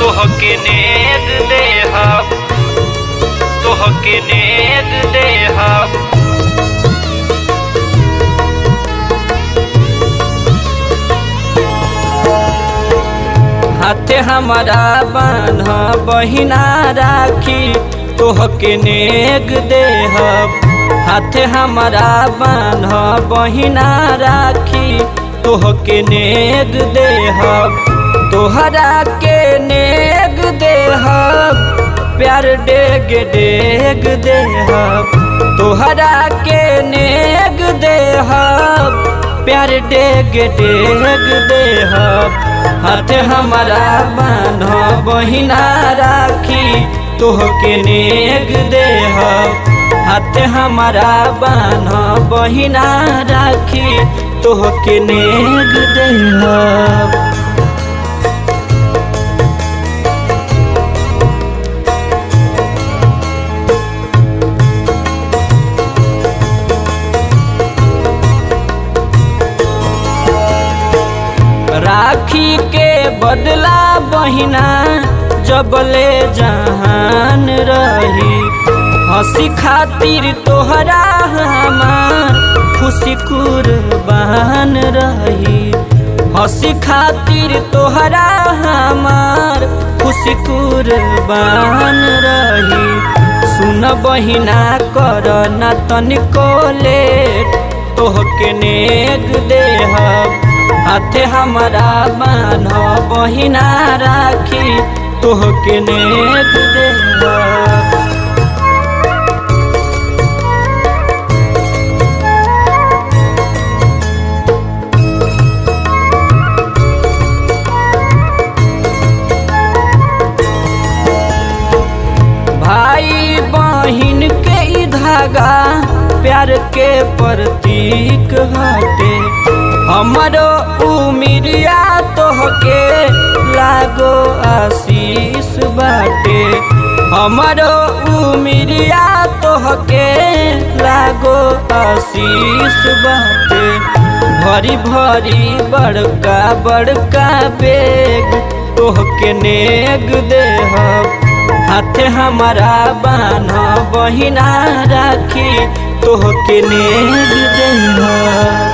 तोहके नेग देहब, तोहके नेग देहब। हाथे हमारा बान्ह बहिना राखी तोहके नेग देहब। हाथे हमारा बान्ह बहिना राखी तोहके नेग देहब। तोहरा के नेग देहब, प्यार डेग डेग देहब। तोहरा के नेग देहब, प्यार डेग डेग देहब। हाथ हमारा बान्ह बहिना राखी तोहके नेग देहब। हाथ हमारा बान्ह बहिना राखी तोहके नेग देहब। राखी के बदला बहिना जबले जहान रही। हंसी खातिर तोहरा हमार खुशी कुर्बान रही। हंसी खातिर तोहरा हमार खुशी कुर्बान रही। सुन बहिना कर ना तनिको लेट तोहके नेग देहब। हाथे हमारा बान्ह बहिना राखी तोहके नेग देहब। भाई बहिन के ई धागा प्यार के प्रतीक हटे। हमारो उमिरिया तोहके लागो आशीष बाटे। हमारो उमिरिया तोहके लागो आशीष बाटे। भरी भरी बड़का बड़का बेग तोहके नेग देहब। हाथे हमारा बान्ह बहिना राखी तोहके नेग देहब।